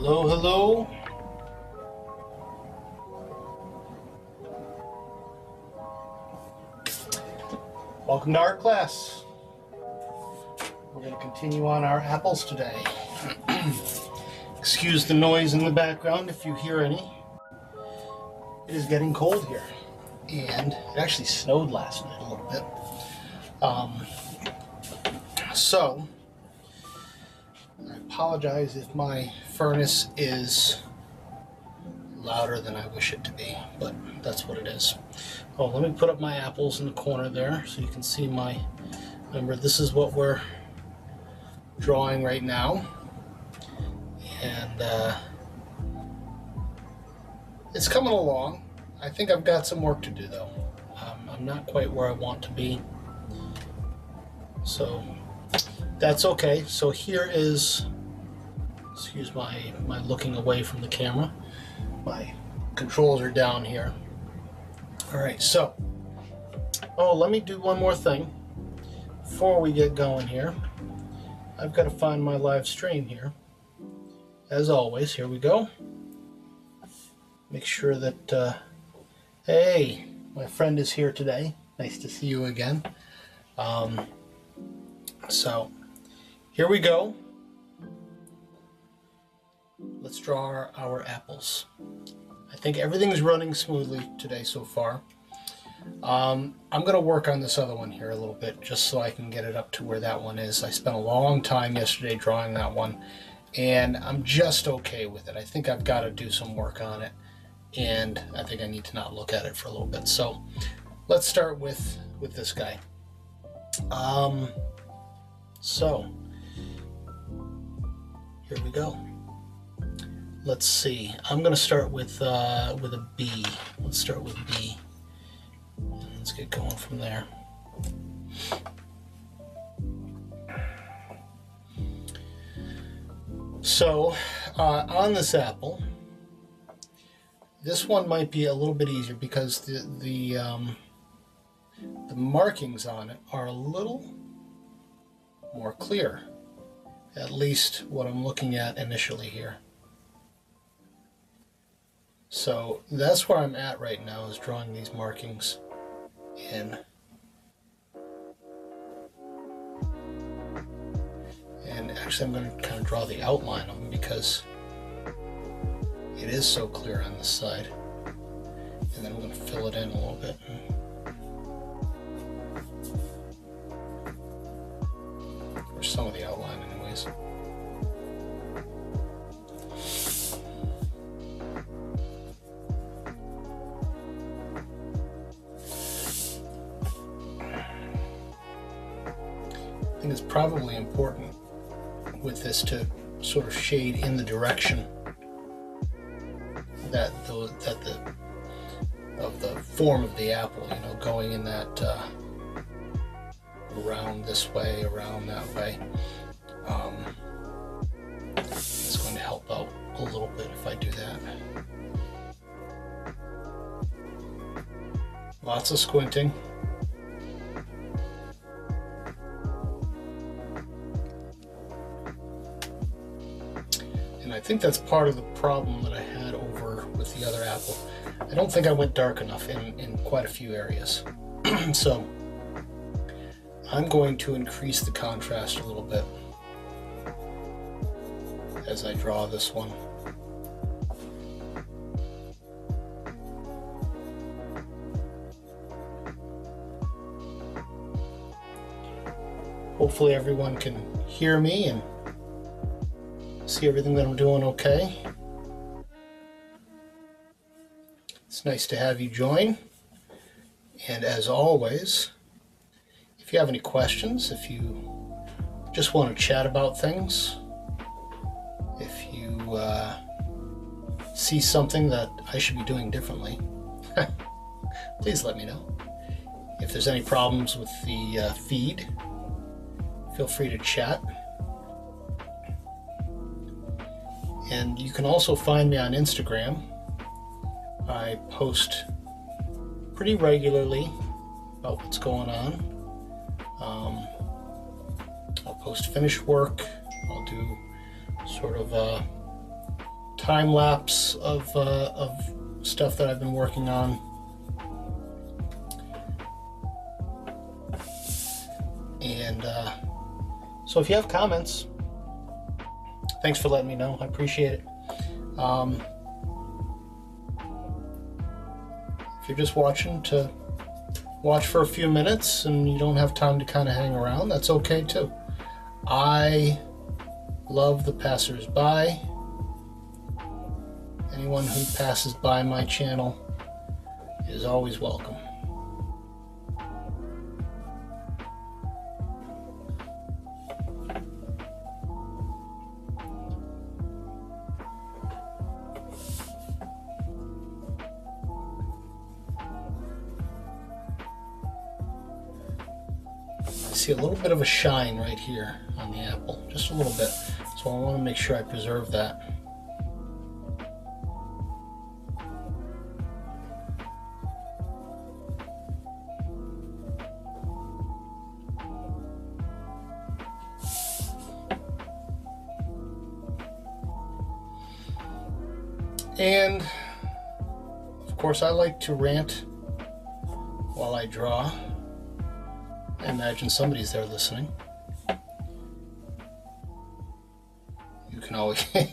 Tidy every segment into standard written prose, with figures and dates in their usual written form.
Hello, hello. Welcome to art class. We're going to continue on our apples today. Excuse the noise in the background if you hear any. It is getting cold here, and it actually snowed last night a little bit. So I apologize if my furnace is louder than I wish it to be, but that's what it is. Oh, let me put up my apples in the corner there so you can see my, remember this is what we're drawing right now, and it's coming along. I think I've got some work to do though. I'm not quite where I want to be, so that's okay. So here is, excuse my looking away from the camera, my controls are down here. All right, so, oh, let me do one more thing before we get going here. I've got to find my live stream here. As always, here we go. Make sure that, hey, my friend is here today. Nice to see you again. So, here we go. Let's draw our apples. I think everything's running smoothly today so far. I'm going to work on this other one here a little bit just so I can get it up to where that one is. I spent a long time yesterday drawing that one, and I'm just okay with it. I think I've got to do some work on it, and I think I need to not look at it for a little bit. So let's start with this guy. So here we go. Let's see. I'm going to start with a B. Let's start with B. And let's get going from there. So on this apple, this one might be a little bit easier because the markings on it are a little more clear. At least what I'm looking at initially here. So that's where I'm at right now, is drawing these markings in. And actually I'm going to kind of draw the outline of them because it is so clear on this side. And then I'm going to fill it in a little bit. Or some of the outline anyways. I think it's probably important with this to sort of shade in the direction that of the form of the apple, you know, going in that around this way, around that way. It's going to help out a little bit if I do that. Lots of squinting. I think that's part of the problem that I had over with the other apple. I don't think I went dark enough in quite a few areas. So I'm going to increase the contrast a little bit as I draw this one. Hopefully everyone can hear me and see everything that I'm doing okay. It's nice to have you join. And as always, if you have any questions, if you just want to chat about things, if you see something that I should be doing differently, please let me know. If there's any problems with the feed, feel free to chat. And you can also find me on Instagram. I post pretty regularly about what's going on. I'll post finished work. I'll do sort of time lapse of stuff that I've been working on. And so if you have comments, thanks for letting me know. I appreciate it. If you're just watching to watch for a few minutes and you don't have time to kind of hang around, that's okay too. I love the passers-by. Anyone who passes by my channel is always welcome. I see a little bit of a shine right here on the apple, just a little bit. So I want to make sure I preserve that. And of course I like to rant while I draw. I imagine somebody's there listening.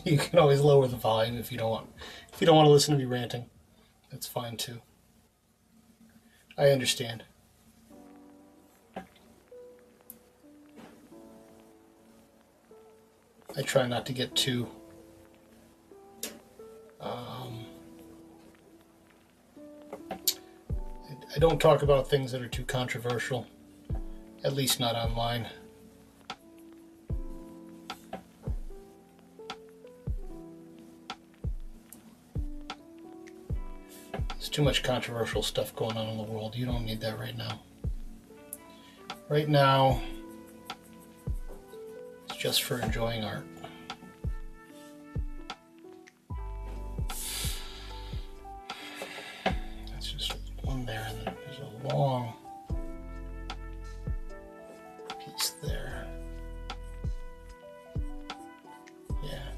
You can always lower the volume if you don't want to listen to me ranting. That's fine too. I understand. I try not to get too I don't talk about things that are too controversial, at least not online. There's too much controversial stuff going on in the world. You don't need that right now. Right now, it's just for enjoying art. That's just one there, and then there's a long piece there. Yeah.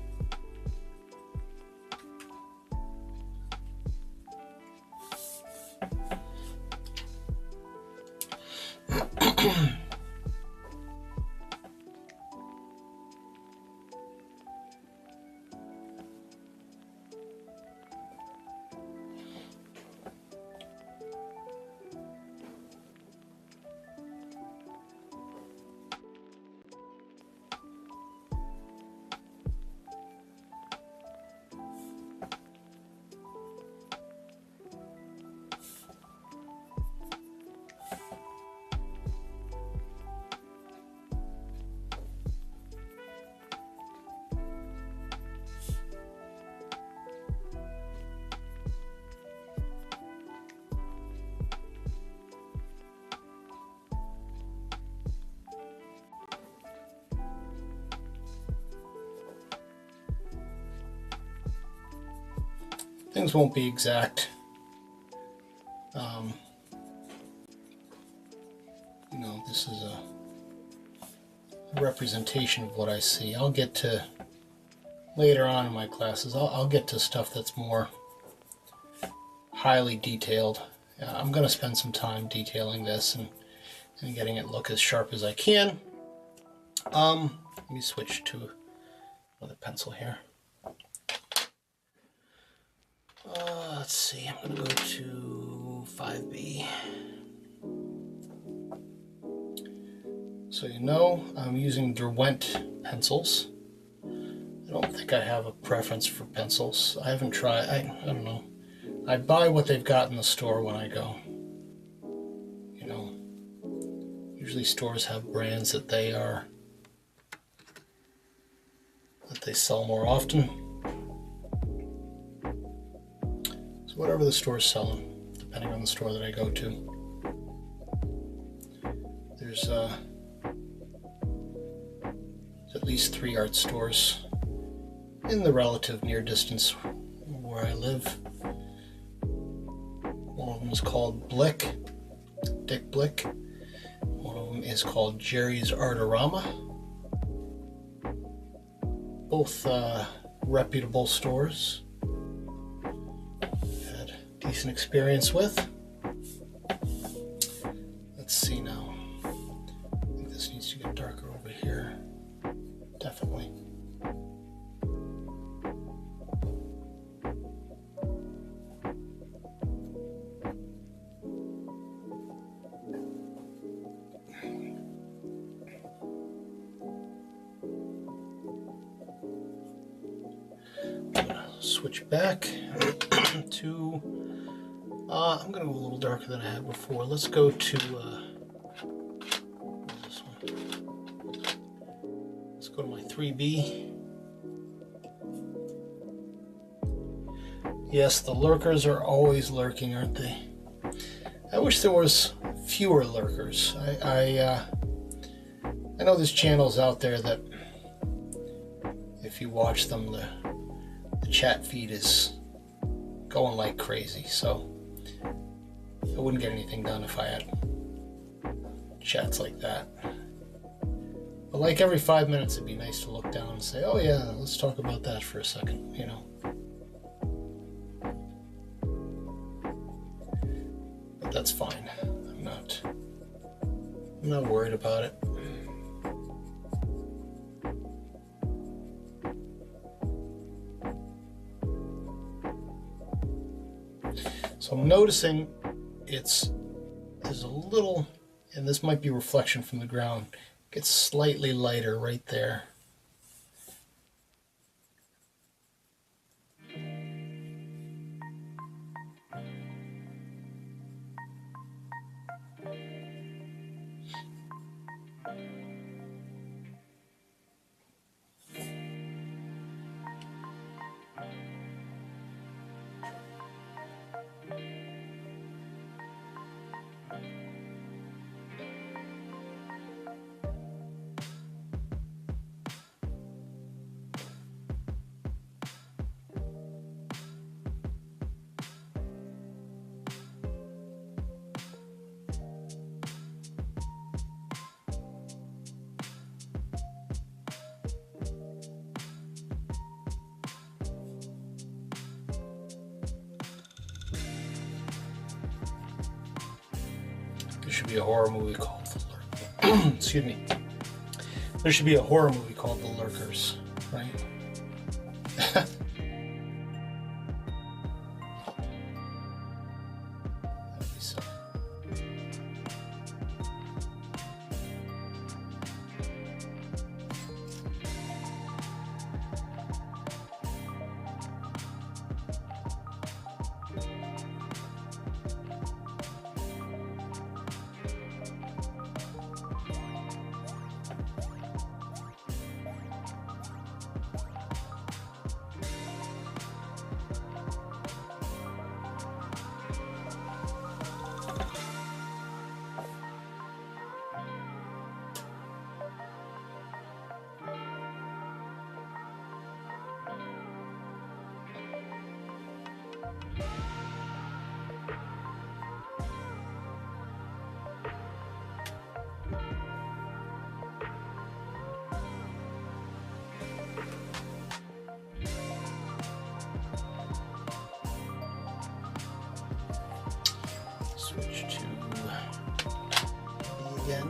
Things won't be exact. You know, this is a representation of what I see. I'll get to, later on in my classes, I'll get to stuff that's more highly detailed. I'm going to spend some time detailing this and getting it look as sharp as I can. Let me switch to another pencil here. Let's see, I'm going to go to 5B. So you know, I'm using Derwent pencils. I don't think I have a preference for pencils. I haven't tried, I don't know. I buy what they've got in the store when I go. You know, usually stores have brands that they sell more often. So whatever the store's selling, depending on the store that I go to. There's at least 3 art stores in the relative near distance where I live. One of them is called Blick, Dick Blick. One of them is called Jerry's Artorama. Both reputable stores. Had decent experience with. Let's see now. I think this needs to get darker over here. Definitely. Switch back to, I'm going to go a little darker than I had before. Let's go to, this one. Let's go to my 3B. Yes, the lurkers are always lurking, aren't they? I wish there was fewer lurkers. I know there's channels out there that if you watch them, the chat feed is going like crazy, so I wouldn't get anything done if I had chats like that. But like every 5 minutes, it'd be nice to look down and say, oh yeah, let's talk about that for a second, you know. But that's fine. I'm not worried about it. So I'm noticing there's a little, and this might be reflection from the ground, gets slightly lighter right there. There should be a horror movie called The Lurkers. Excuse me. There should be a horror movie called The Lurkers, right? That'd be so. Switch to B again.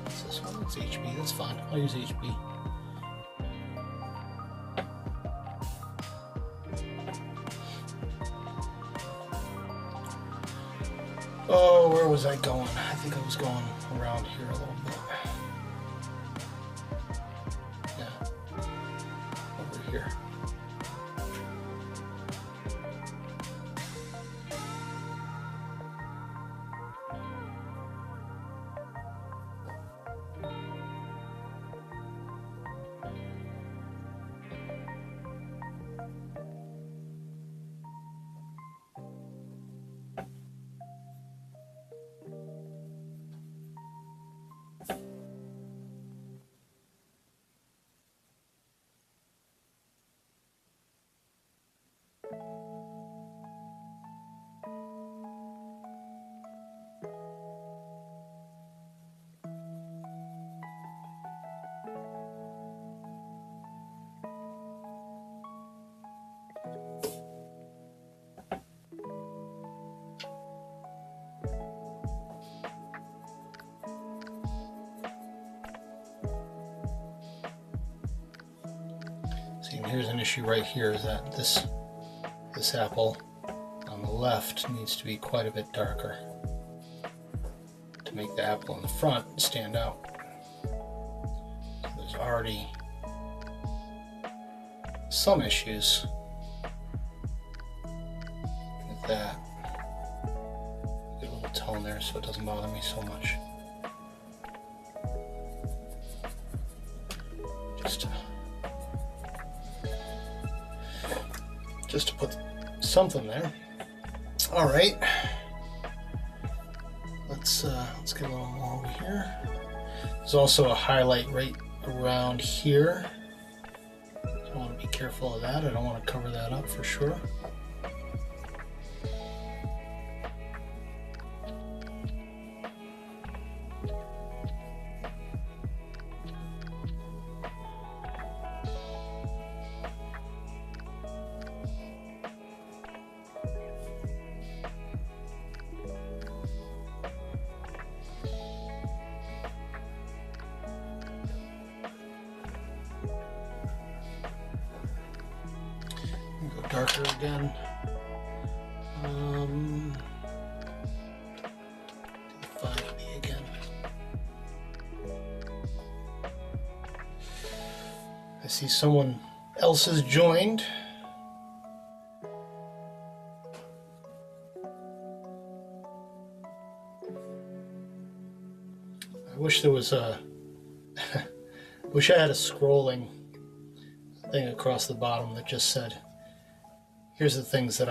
What's this one? It's HB. That's fine. I'll use HB. Oh, where was I going? I think I was going around here a little bit. Yeah. Over here. here's an issue right here, is that this apple on the left needs to be quite a bit darker to make the apple in the front stand out. So there's already some issues with that. Get a little tone there so it doesn't bother me so much. Just to put something there. All right, let's get a little more over here. There's also a highlight right around here. I want to be careful of that. I don't want to cover that up for sure. Go darker again. Do 5B again. I see someone else has joined. I wish there was a wish I had a scrolling thing across the bottom that just said, here's the things that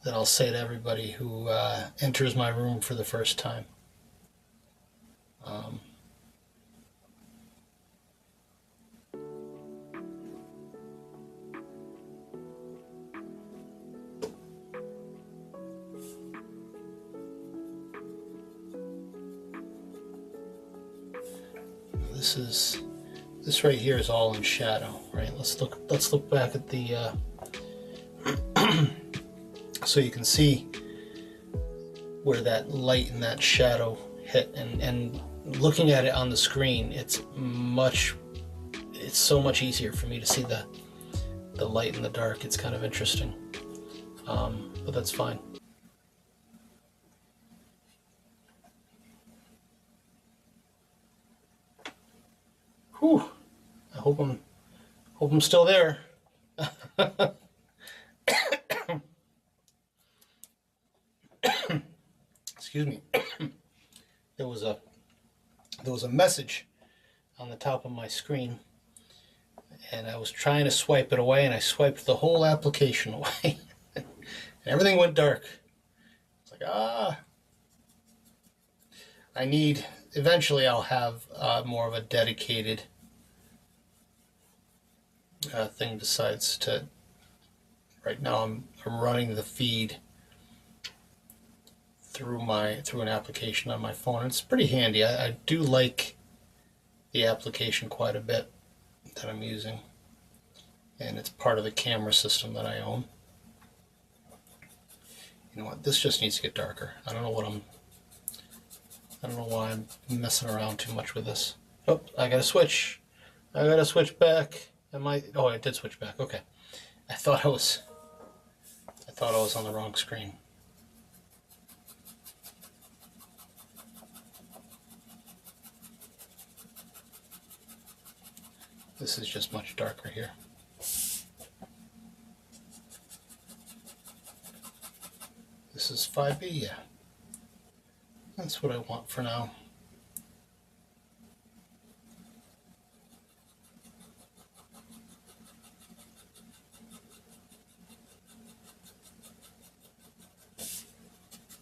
I'll say to everybody who enters my room for the first time. This right here is all in shadow, right? Let's look back at the so you can see where that light and that shadow hit, and looking at it on the screen, it's so much easier for me to see the light and the dark. It's kind of interesting, but that's fine. Whew. I hope I'm still there. Excuse me. There was a message on the top of my screen, and I was trying to swipe it away, and I swiped the whole application away, and everything went dark. It's like, eventually I'll have more of a dedicated thing besides to, right now I'm running the feed through an application on my phone. It's pretty handy. I do like the application quite a bit that I'm using, and it's part of the camera system that I own. You know what, this just needs to get darker. I don't know why I'm messing around too much with this. Oh, I gotta switch back. Oh, I did switch back. Okay. I thought I was on the wrong screen. This is just much darker here. This is 5B, yeah. That's what I want for now.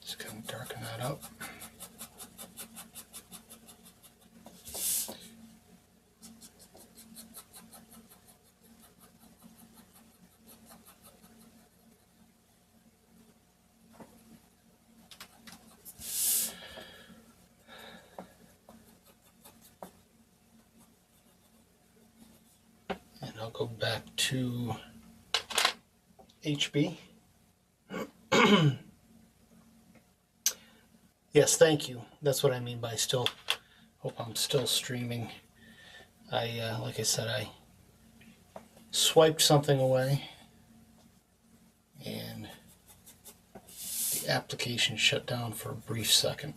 Just kind of darken that up. And I'll go back to HB. Yes, thank you. That's what I mean by still. Hope I'm still streaming. Like I said, swiped something away, and the application shut down for a brief second.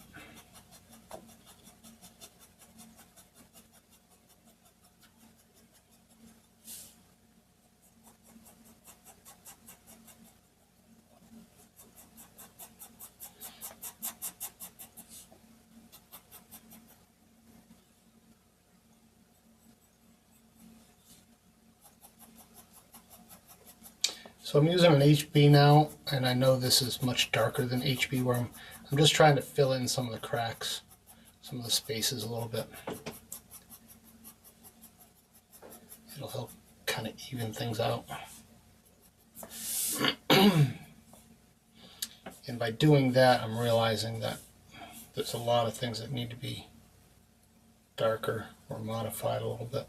So I'm using an HB now, and I know this is much darker than HB, where I'm just trying to fill in some of the cracks, some of the spaces a little bit. It'll help kind of even things out. And by doing that, I'm realizing that there's a lot of things that need to be darker or modified a little bit.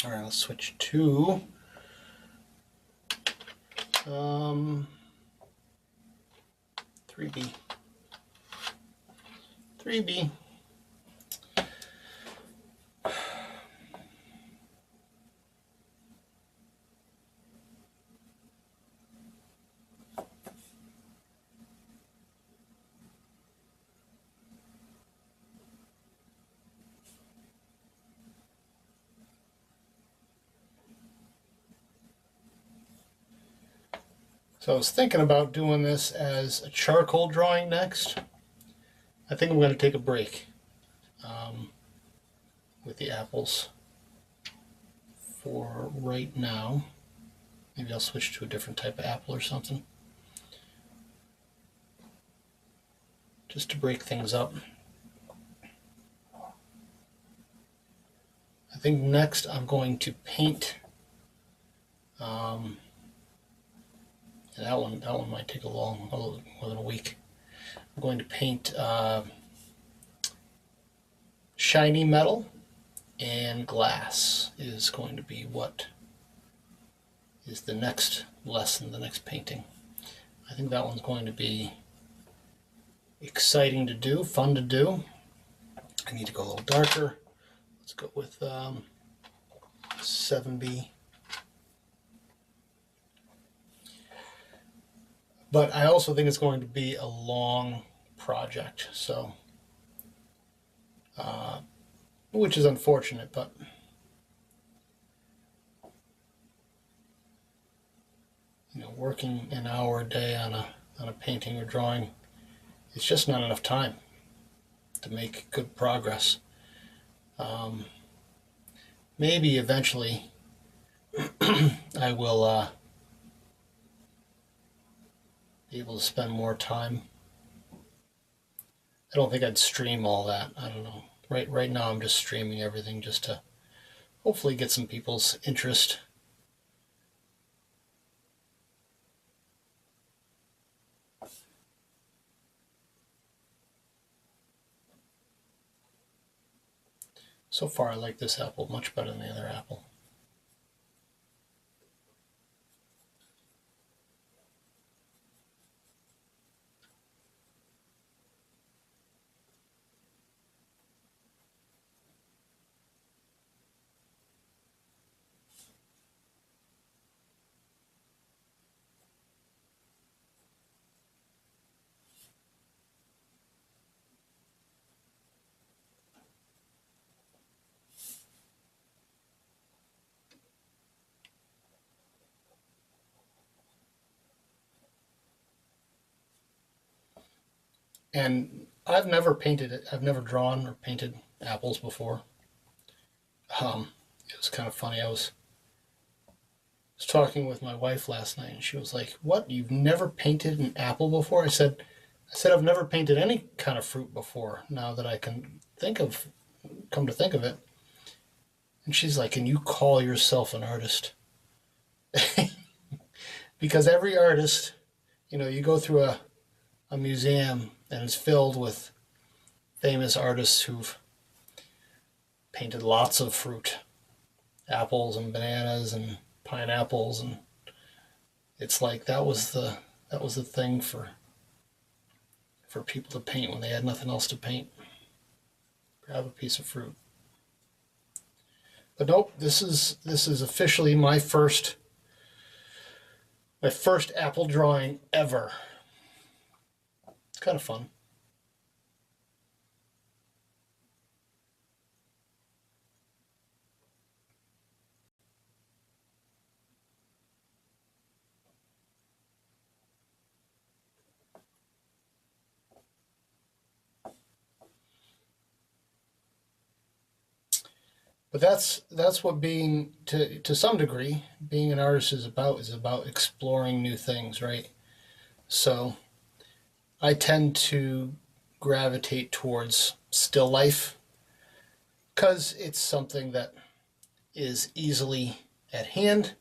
All right, let's switch to 3B. 3B. So I was thinking about doing this as a charcoal drawing next. I think I'm going to take a break with the apples for right now. Maybe I'll switch to a different type of apple or something, just to break things up. I think next I'm going to paint, and that one might take a little more than a week. I'm going to paint shiny metal, and glass is going to be what is the next lesson, the next painting. I think that one's going to be exciting to do, fun to do. I need to go a little darker. Let's go with 7B. But I also think it's going to be a long project, so which is unfortunate, but you know, working an hour a day on a painting or drawing, it's just not enough time to make good progress. Maybe eventually I will be able to spend more time. I don't think I'd stream all that. I don't know. Right now I'm just streaming everything just to hopefully get some people's interest. So far I like this apple much better than the other apple. And I've never painted it. I've never drawn or painted apples before. It was kind of funny. I was talking with my wife last night, and she was like, "What? You've never painted an apple before?" I said, I've never painted any kind of fruit before. Now that I can come to think of it. And she's like, "Can you call yourself an artist?" Because every artist, you know, you go through a museum and it's filled with famous artists who've painted lots of fruit, apples and bananas and pineapples, and it's like that was the thing for people to paint when they had nothing else to paint. Grab a piece of fruit. But nope, this is officially my first apple drawing ever. It's kind of fun. But that's what being, to some degree, being an artist is about exploring new things, right? So I tend to gravitate towards still life because it's something that is easily at hand.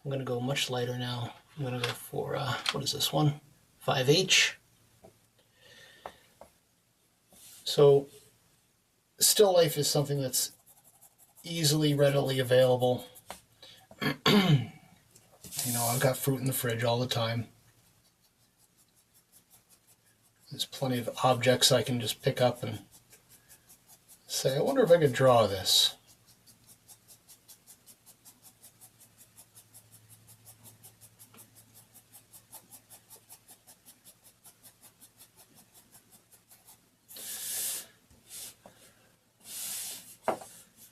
I'm going to go much lighter now. I'm going to go for, what is this one? 5H. So still life is something that's easily, readily available. You know, I've got fruit in the fridge all the time. There's plenty of objects I can just pick up and say, I wonder if I could draw this.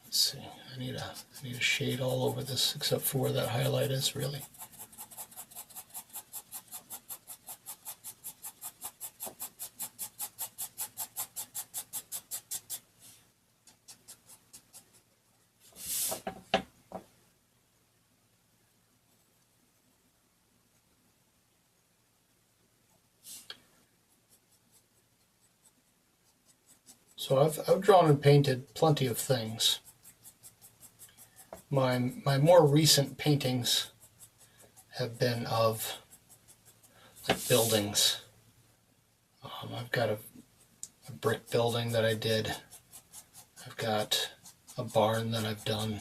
Let's see, I need a shade all over this except for where that highlight is, really. So I've drawn and painted plenty of things. My more recent paintings have been of like buildings. I've got a brick building that I did. I've got a barn that I've done.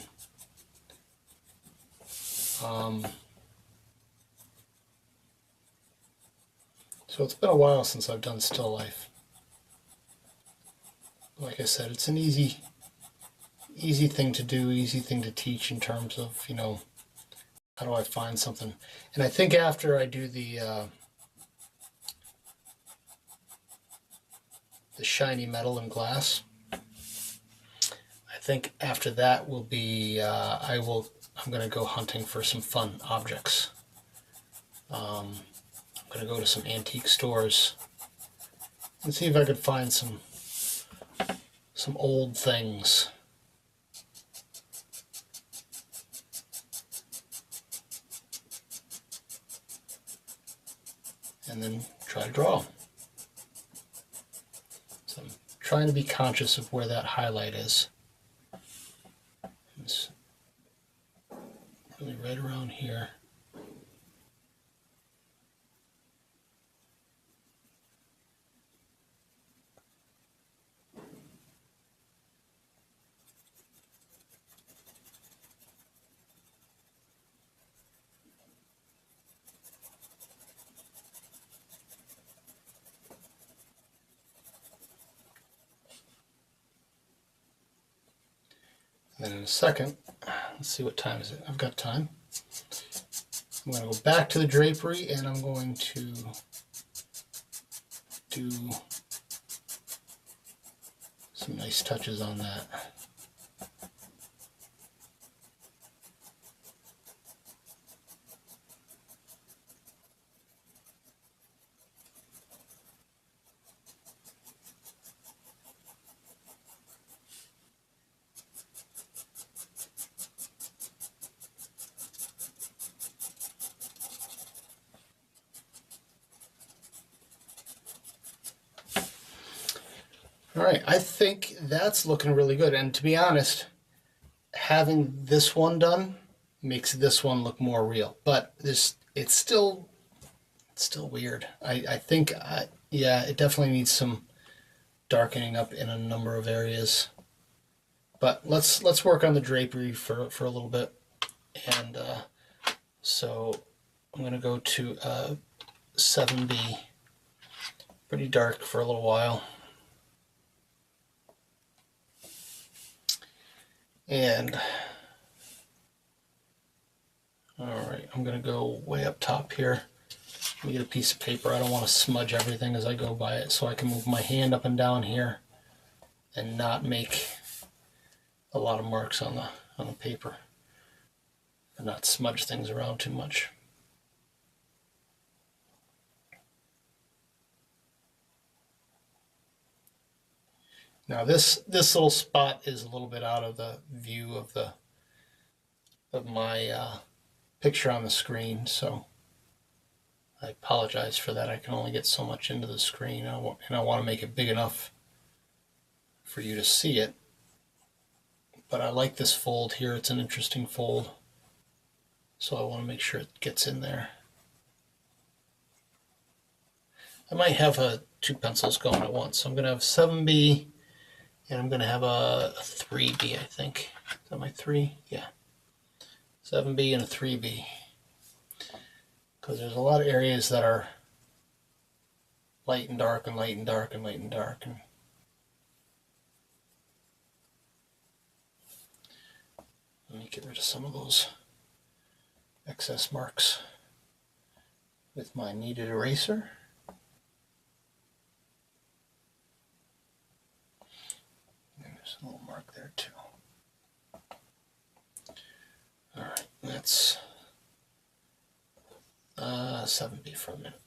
So it's been a while since I've done still life. Like I said, it's an easy thing to do, easy thing to teach in terms of, you know, how do I find something. And I think after I do the shiny metal and glass, I think after that will be, I'm going to go hunting for some fun objects. I'm going to go to some antique stores and see if I could find some old things. And then try to draw. So I'm trying to be conscious of where that highlight is. It's really right around here. And then in a second, let's see what time is it. I've got time. I'm going to go back to the drapery and I'm going to do some nice touches on that. All right, I think that's looking really good. And to be honest, having this one done makes this one look more real. But it's still weird. I think, yeah, it definitely needs some darkening up in a number of areas. But let's work on the drapery for a little bit. And so I'm going to go to 7B, pretty dark for a little while. And all right, I'm going to go way up top here. Let me get a piece of paper. I don't want to smudge everything as I go by it, so I can move my hand up and down here and not make a lot of marks on the paper and not smudge things around too much. Now this little spot is a little bit out of the view of my picture on the screen, so I apologize for that. I can only get so much into the screen, and I want to make it big enough for you to see it. But I like this fold here. It's an interesting fold, so I want to make sure it gets in there. I might have two pencils going at once. So I'm going to have 7B, and I'm going to have a 3B, I think. Is that my 3? Yeah. 7B and a 3B. Because there's a lot of areas that are light and dark and light and dark and light and dark. And let me get rid of some of those excess marks with my kneaded eraser. There's a little mark there too. All right, that's 7B for a minute.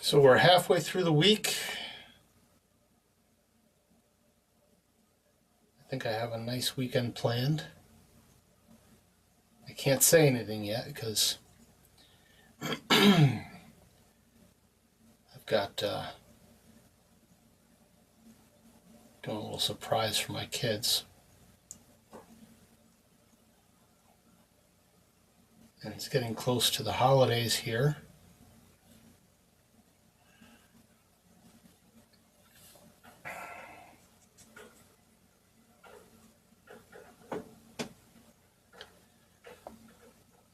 So we're halfway through the week. I think I have a nice weekend planned. I can't say anything yet because I've got doing a little surprise for my kids. And it's getting close to the holidays here.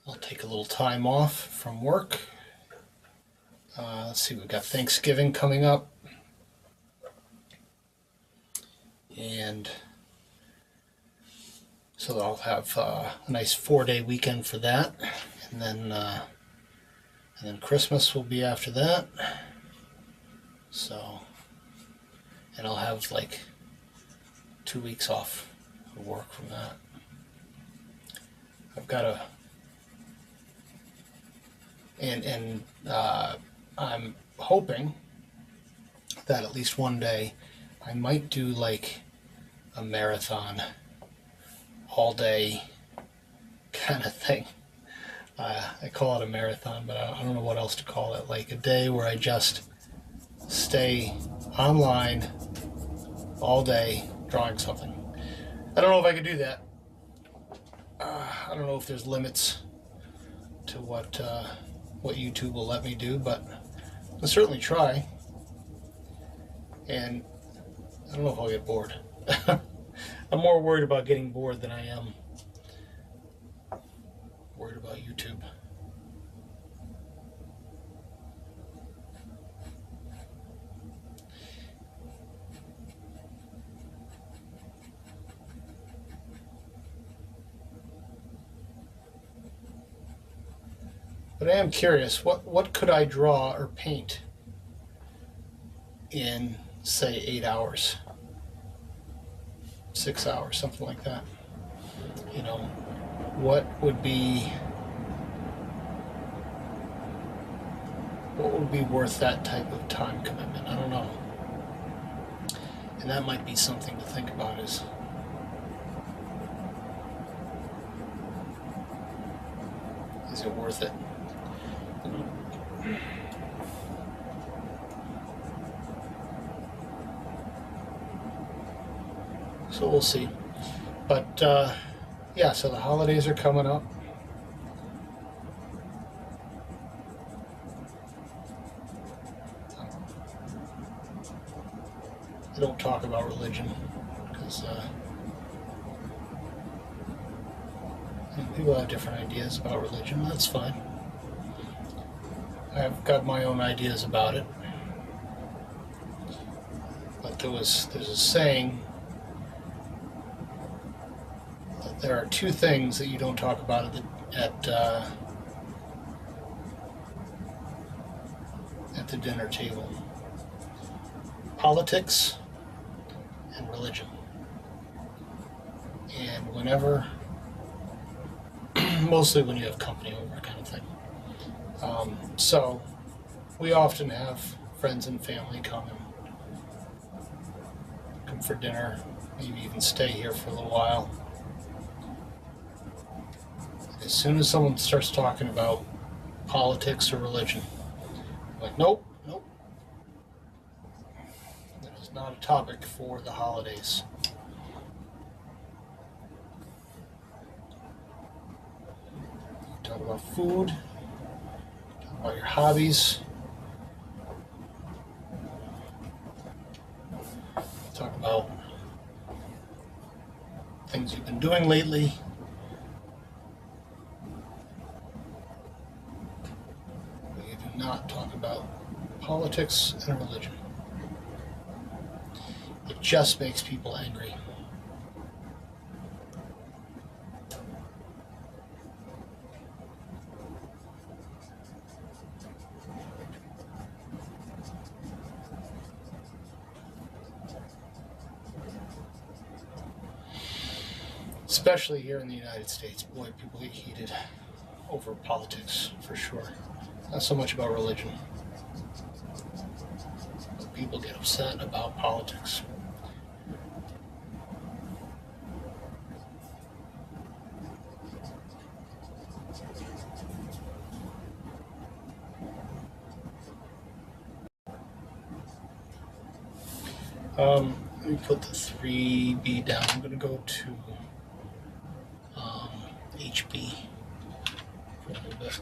I'll take a little time off from work. Let's see, we've got Thanksgiving coming up. And so I'll have a nice 4-day weekend for that. And then Christmas will be after that. So, and I'll have like 2 weeks off of work from that. I've got I'm hoping that at least one day I might do like a marathon all day kind of thing. I call it a marathon, but I don't know what else to call it. Like a day where I just stay online all day drawing something. I don't know if I could do that. I don't know if there's limits to what YouTube will let me do, but I'll certainly try. And I don't know if I'll get bored. I'm more worried about getting bored than I am worried about YouTube. But I am curious, what could I draw or paint in, say, 8 hours, 6 hours, something like that? You know, what would be worth that type of time commitment? I don't know. And that might be something to think about, is it worth it? So we'll see. But yeah, so the holidays are coming up. I don't talk about religion because people have different ideas about religion. That's fine. I've got my own ideas about it. But there's a saying that there are two things that you don't talk about at the dinner table: politics and religion. And whenever, mostly when you have company over, kind of thing. So we often have friends and family come for dinner, maybe even stay here for a little while. As soon as someone starts talking about politics or religion, I'm like, nope, nope. That is not a topic for the holidays. Talk about food, talk about your hobbies, talk about things you've been doing lately. But you do not talk about politics and religion. It just makes people angry. Especially here in the United States, boy, people get heated over politics, for sure. Not so much about religion. But people get upset about politics. Let me put the 3B down. I'm going to go to HB for a little bit.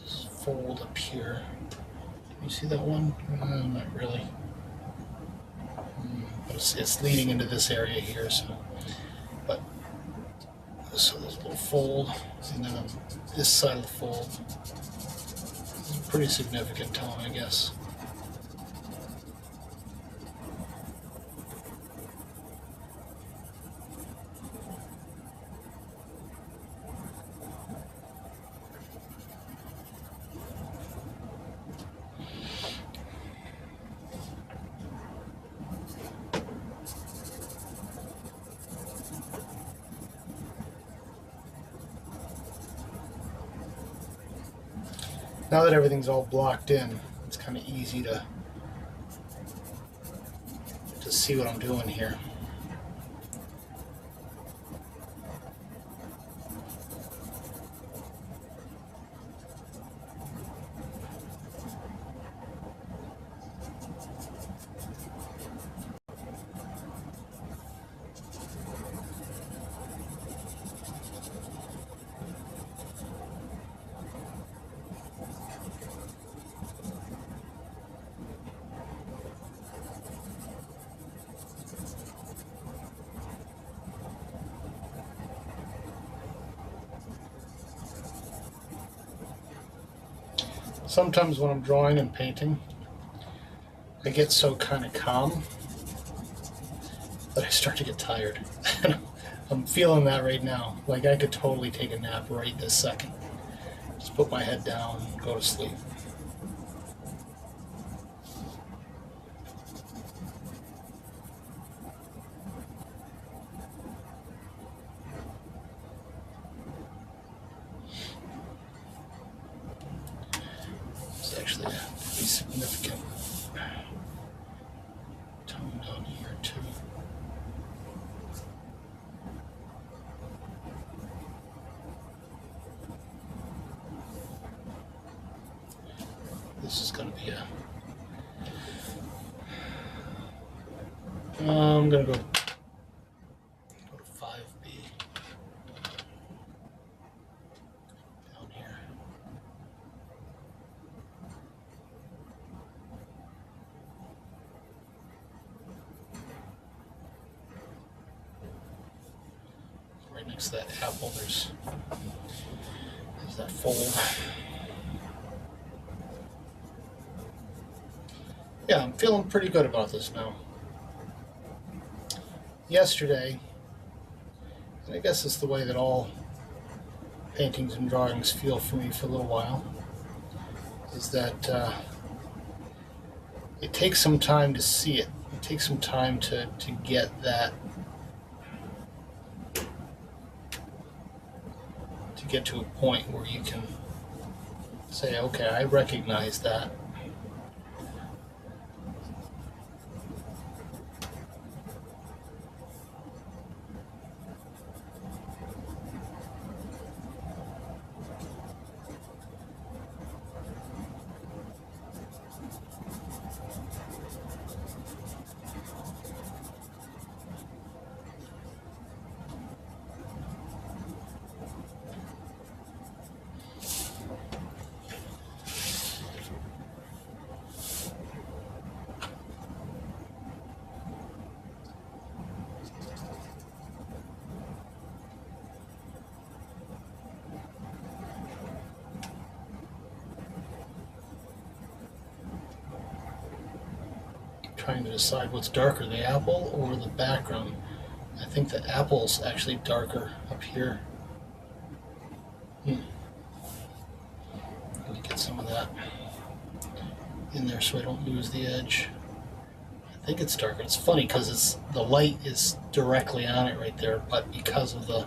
This fold up here. Can you see that one? Not really. But it's leading into this area here, so. But so there's a little fold, and then on this side of the fold, it's a pretty significant tone, I guess. Now that everything's all blocked in, it's kind of easy to see what I'm doing here. Sometimes when I'm drawing and painting, I get so kind of calm that I start to get tired. I'm feeling that right now. Like I could totally take a nap right this second. Just put my head down, go to sleep. It's actually a pretty significant tone down here too. This is going to be a I'm gonna go to 5B down here. Right next to that apple, there's that fold. Yeah, I'm feeling pretty good about this now. Yesterday, and I guess it's the way that all paintings and drawings feel for me for a little while, is that it takes some time to see it. It takes some time to get that, to get to a point where you can say, okay, I recognize that. Trying to decide what's darker, the apple or the background. I think the apple's actually darker up here. Let me get some of that in there so I don't lose the edge. I think it's darker. It's funny because the light is directly on it right there, but because of the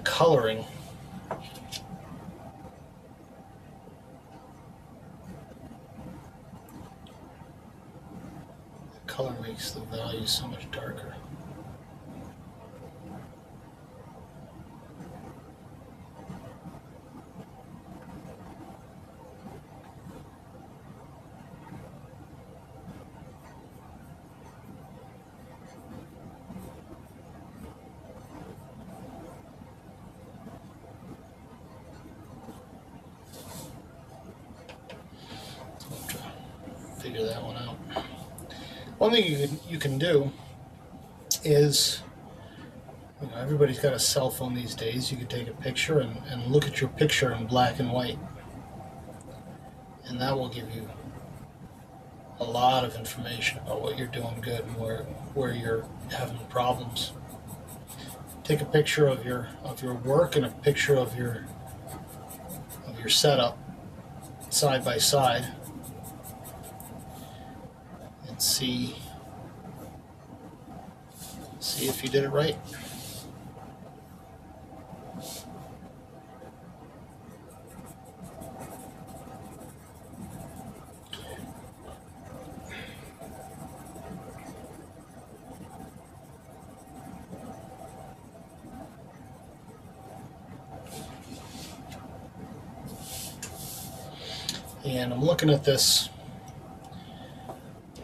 coloring, color makes the value so much darker. So I'll have to figure that one out. One thing you can do is, everybody's got a cell phone these days. You can take a picture and look at your picture in black and white. And that will give you a lot of information about what you're doing good and where you're having problems. Take a picture of your work and a picture of your setup side by side, and see if you did it right. And I'm looking at this,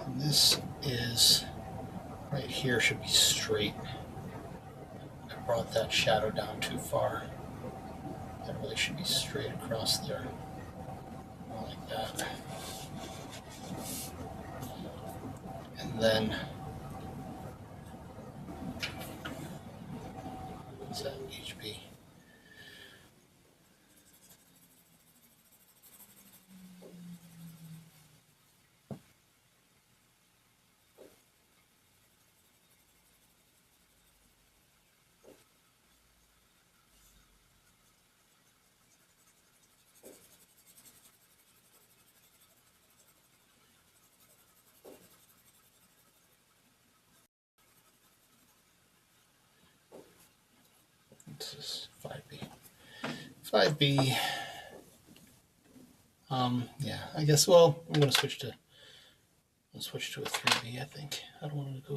and this is right here, should be straight. I brought that shadow down too far. That really should be straight across there, more like that. And then, what's that, HB? This is 5B. 5B. Yeah, I guess. Well, I'm gonna switch to a 3B. I think I don't want to go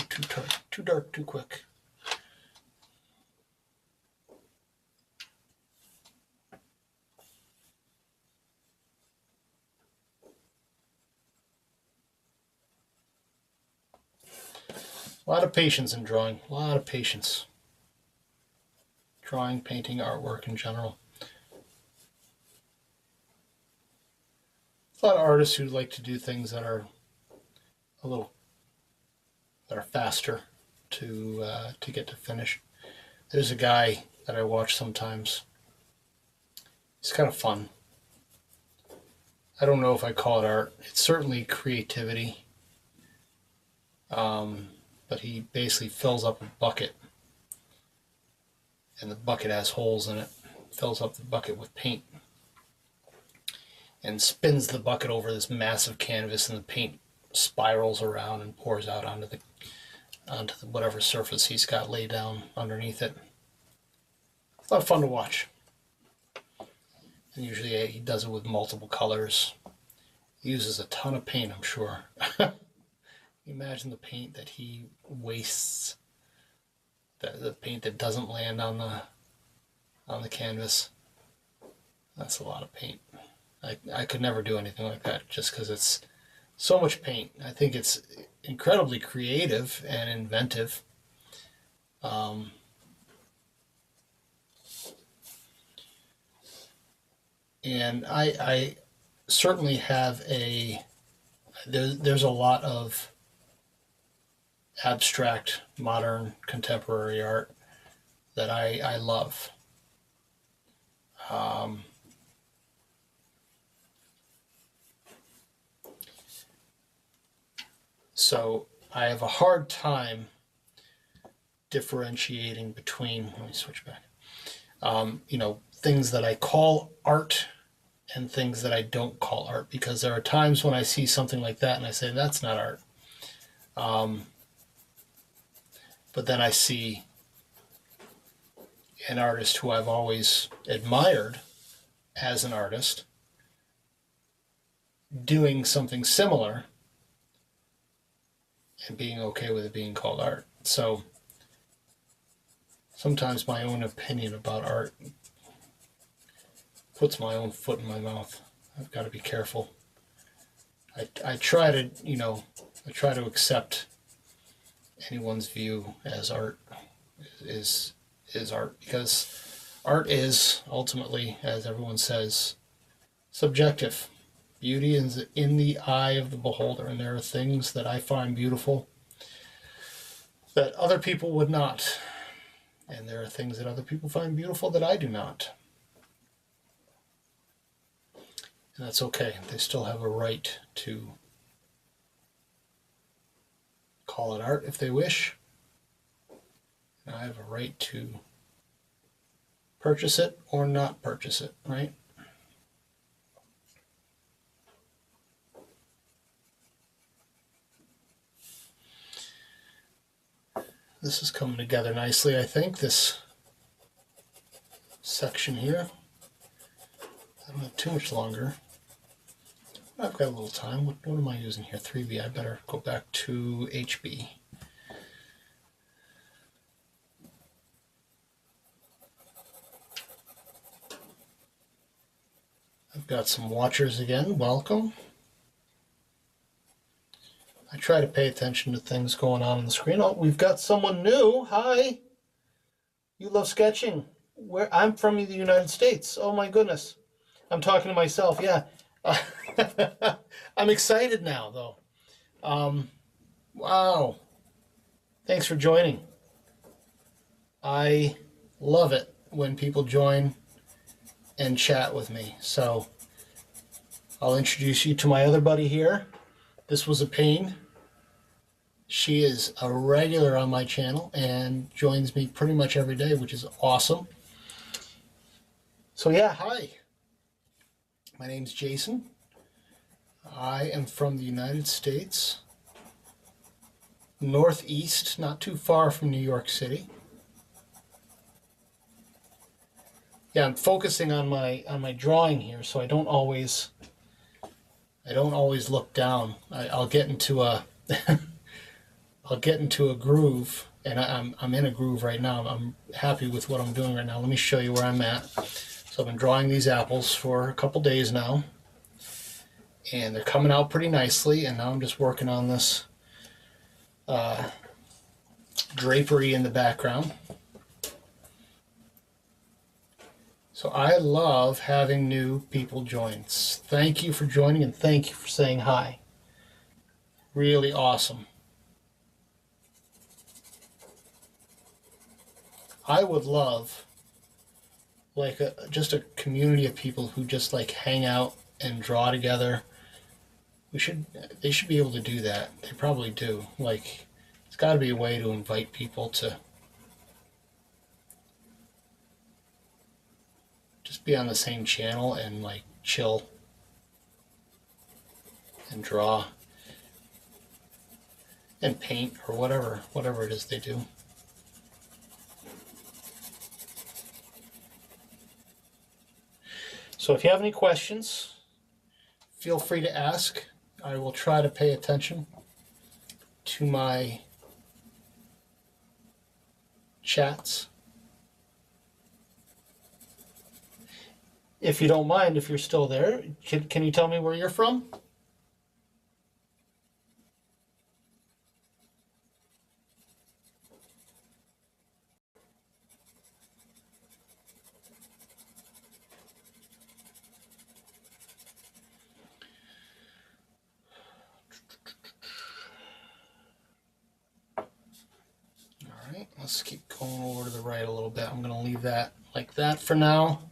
too dark too quick. lot of patience in drawing, a lot of patience. Drawing, painting, artwork in general. A lot of artists who like to do things that are faster to get to finish. There's a guy that I watch sometimes. He's kind of fun. I don't know if I call it art. It's certainly creativity. But he basically fills up a bucket, and the bucket has holes in it. Fills up the bucket with paint and spins the bucket over this massive canvas, and the paint spirals around and pours out onto the whatever surface he's got laid down underneath it. It's a lot of fun to watch. And usually he does it with multiple colors. He uses a ton of paint, I'm sure. Imagine the paint that he wastes, the paint that doesn't land on the canvas. That's a lot of paint. I could never do anything like that just because it's so much paint. I think it's incredibly creative and inventive. And I certainly have there's a lot of abstract, modern, contemporary art that I love. So I have a hard time differentiating between, let me switch back, things that I call art and things that I don't call art, because there are times when I see something like that and I say, that's not art. But then I see an artist who I've always admired as an artist doing something similar and being okay with it being called art. So sometimes my own opinion about art puts my own foot in my mouth. I've got to be careful. I try to accept anyone's view as art is art, because art is ultimately, as everyone says, subjective. Beauty is in the eye of the beholder, and there are things that I find beautiful that other people would not, and there are things that other people find beautiful that I do not. And that's okay. They still have a right to call it art if they wish. And I have a right to purchase it or not purchase it, right? This is coming together nicely, I think, this section here. I don't have too much longer. I've got a little time. What am I using here? 3B. I better go back to HB. I've got some watchers again. Welcome. I try to pay attention to things going on the screen. Oh, we've got someone new. Hi. You love sketching. I'm from the United States. Oh my goodness. I'm talking to myself. Yeah. I'm excited now, though. Wow. Thanks for joining. I love it when people join and chat with me. So I'll introduce you to my other buddy here. This was a pain. She is a regular on my channel and joins me pretty much every day, which is awesome. So yeah, hi. My name's Jason. I am from the United States, northeast, not too far from New York City. Yeah, I'm focusing on my drawing here, so I don't always look down. I'll get into a I'll get into a groove, and I'm in a groove right now. I'm happy with what I'm doing right now. Let me show you where I'm at. So I've been drawing these apples for a couple days now, and they're coming out pretty nicely, and now I'm just working on this drapery in the background. So I love having new people join. Thank you for joining and thank you for saying hi. Really awesome. I would love like just a community of people who just like hang out and draw together. They should be able to do that. They probably do. Like, it's got to be a way to invite people to just be on the same channel and like chill and draw and paint or whatever it is they do. So if you have any questions, feel free to ask. I will try to pay attention to my chats. If you don't mind, if you're still there, can you tell me where you're from? Alright, let's keep going over to the right a little bit. I'm going to leave that like that for now.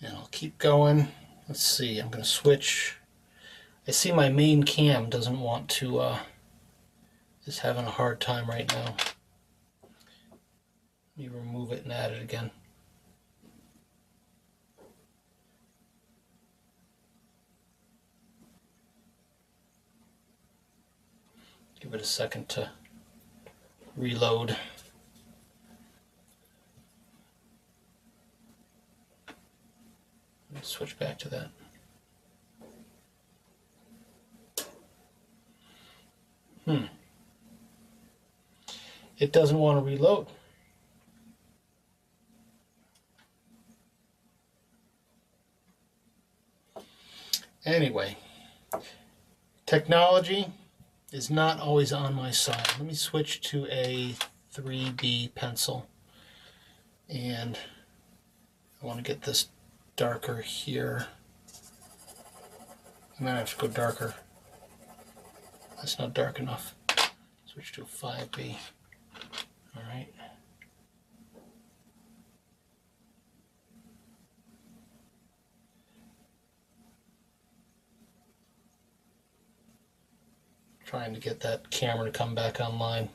And I'll keep going. Let's see, I'm going to switch. I see my main cam doesn't want to, is having a hard time right now. Let me remove it and add it again. Give it a second to reload. Let's switch back to that. It doesn't want to reload. Anyway, technology is not always on my side. Let me switch to a 3B pencil. And I want to get this darker here. I might have to go darker. That's not dark enough. Switch to a 5B. All right. Trying to get that camera to come back online.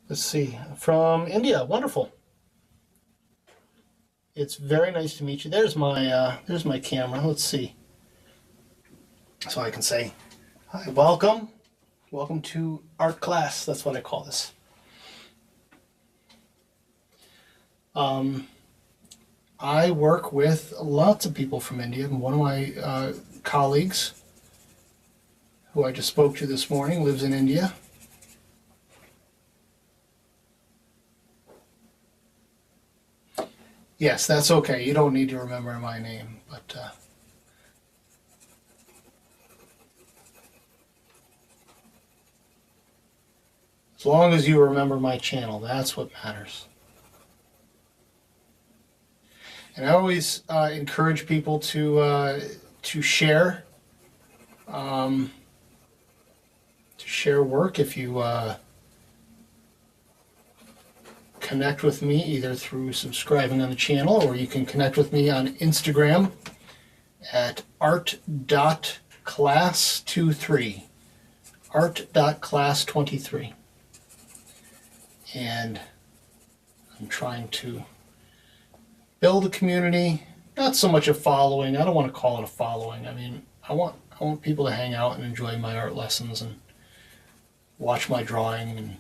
Let's see, from India, wonderful. It's very nice to meet you. There's my camera. Let's see. So I can say, hi, welcome to art class. That's what I call this. I work with lots of people from India. And one of my colleagues, who I just spoke to this morning, lives in India. Yes, that's okay. You don't need to remember my name, but as long as you remember my channel, that's what matters. And I always encourage people to share work. If you connect with me either through subscribing on the channel, or you can connect with me on Instagram at art.class23, art.class23. And I'm trying to build a community, not so much a following. I don't want to call it a following. I mean, I want people to hang out and enjoy my art lessons and watch my drawing. And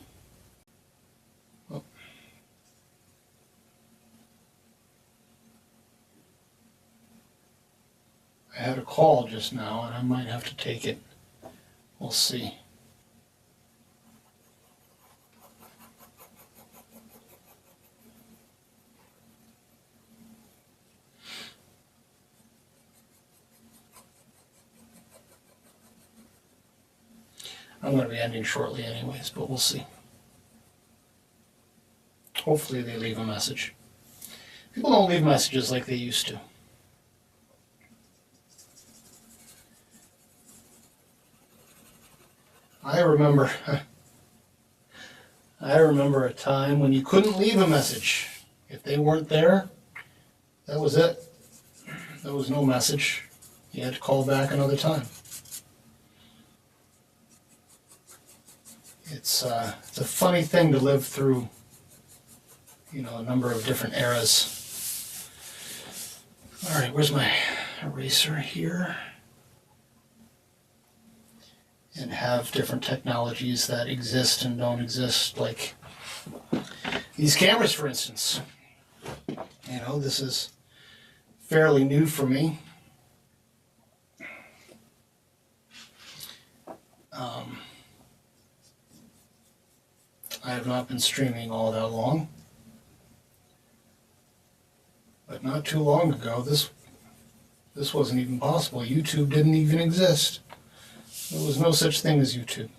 I had a call just now and I might have to take it. We'll see. I'm going to be ending shortly anyways, but we'll see. Hopefully they leave a message. People don't leave messages like they used to. I remember a time when you couldn't leave a message. If they weren't there, that was it. There was no message. You had to call back another time. It's a funny thing to live through, you know, a number of different eras. All right, where's my eraser here? And have different technologies that exist and don't exist, like these cameras, for instance. You know, this is fairly new for me. I have not been streaming all that long, but not too long ago, this wasn't even possible. YouTube didn't even exist. There was no such thing as YouTube.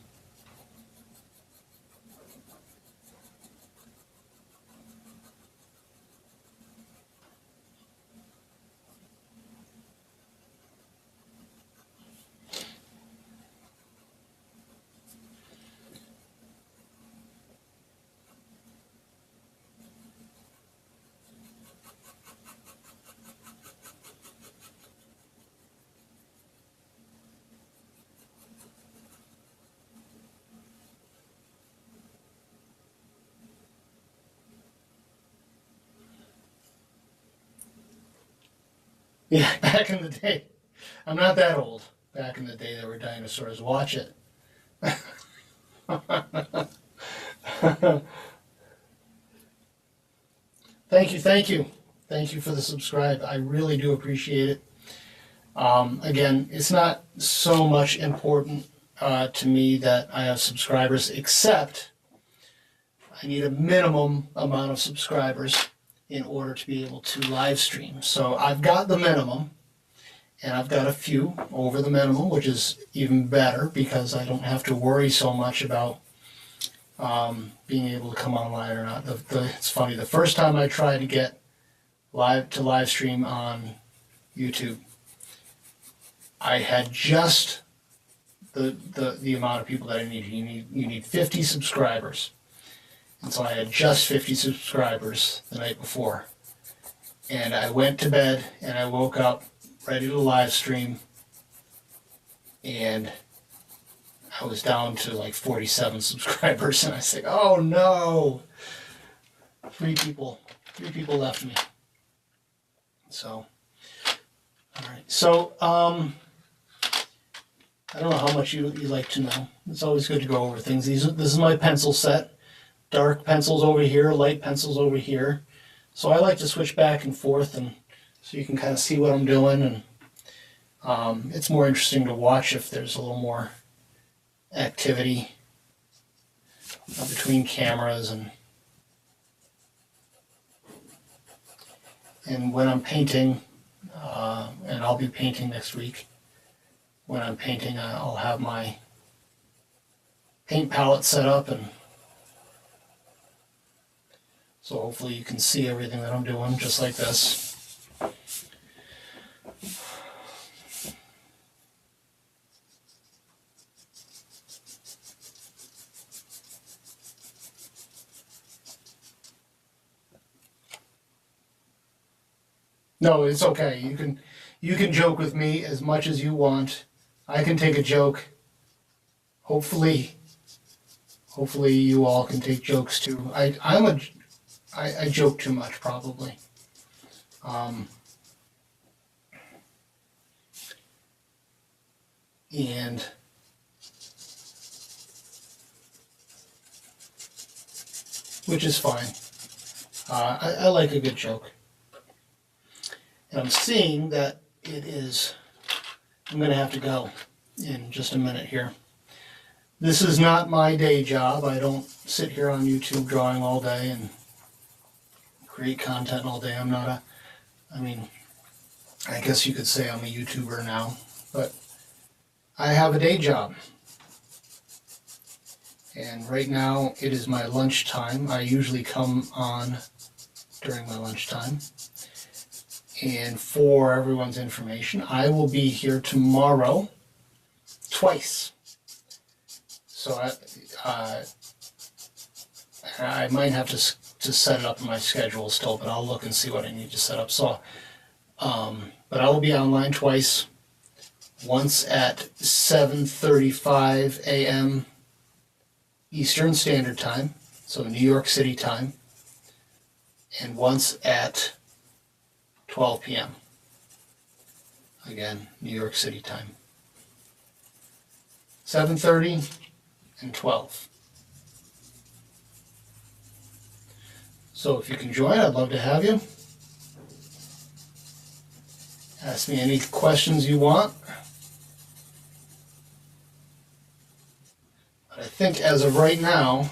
Yeah, back in the day. I'm not that old. Back in the day there were dinosaurs. Watch it. Thank you, thank you. Thank you for the subscribe. I really do appreciate it. Again, it's not so much important to me that I have subscribers, except I need a minimum amount of subscribers in order to be able to live stream. So I've got the minimum, and I've got a few over the minimum, which is even better because I don't have to worry so much about being able to come online or not. It's funny, the first time I tried to get live stream on YouTube, I had just the amount of people that I needed. You need 50 subscribers. And so I had just 50 subscribers the night before. And I went to bed and I woke up ready to live stream, and I was down to like 47 subscribers, and I said, oh no, three people left me. So, all right. So, I don't know how much you like to know. It's always good to go over things. This is my pencil set. Dark pencils over here, light pencils over here. So I like to switch back and forth, and so you can kind of see what I'm doing, and it's more interesting to watch if there's a little more activity between cameras, and when I'm painting, and I'll be painting next week. When I'm painting, I'll have my paint palette set up, and so hopefully you can see everything that I'm doing, just like this. No, it's okay. You can joke with me as much as you want. I can take a joke. Hopefully you all can take jokes too. I joke too much, probably. And which is fine. I like a good joke. And I'm seeing that it is, I'm going to have to go in just a minute here. This is not my day job. I don't sit here on YouTube drawing all day and create content all day. I'm not I mean, I guess you could say I'm a YouTuber now, but I have a day job. And right now it is my lunchtime. I usually come on during my lunchtime. And for everyone's information, I will be here tomorrow twice. So I might have to set it up in my schedule still, but I'll look and see what I need to set up. So, but I will be online twice. Once at 7:35 a.m. Eastern Standard Time, so New York City time, and once at 12 p.m. Again, New York City time. 7:30 and 12. So if you can join, I'd love to have you. Ask me any questions you want. But I think as of right now,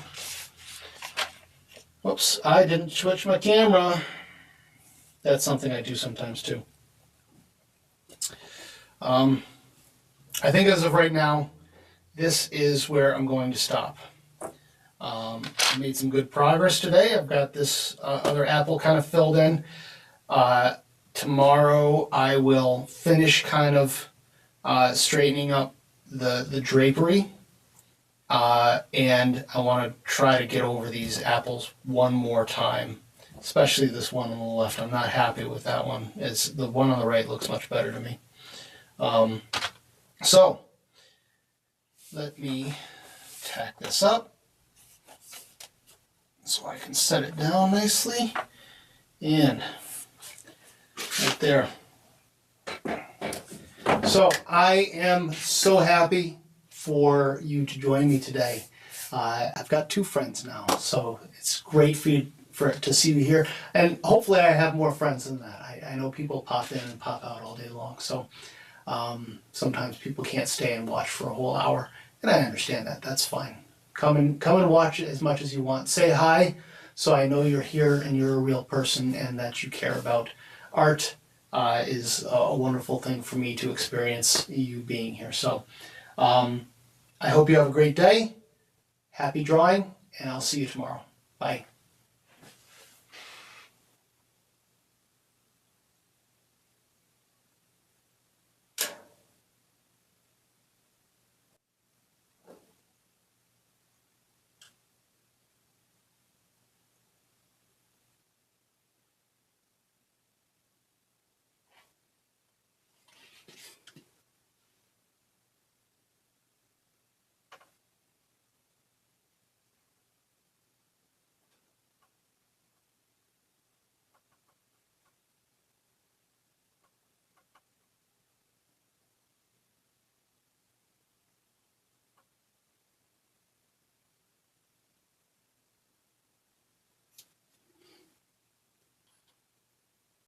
whoops, I didn't switch my camera. That's something I do sometimes too. I think as of right now, this is where I'm going to stop. I made some good progress today. I've got this other apple kind of filled in. Tomorrow I will finish kind of straightening up the drapery. And I want to try to get over these apples one more time, especially this one on the left. I'm not happy with that one. The one on the right looks much better to me. So let me tack this up so I can set it down nicely, and right there. So I am so happy for you to join me today. I've got 2 friends now, so it's great for you to see you here, and hopefully I have more friends than that. I know people pop in and pop out all day long, so sometimes people can't stay and watch for a whole hour, and I understand that. That's fine. Come and watch as much as you want. Say hi, so I know you're here and you're a real person and that you care about art. Is a wonderful thing for me to experience you being here. So I hope you have a great day. Happy drawing, and I'll see you tomorrow. Bye.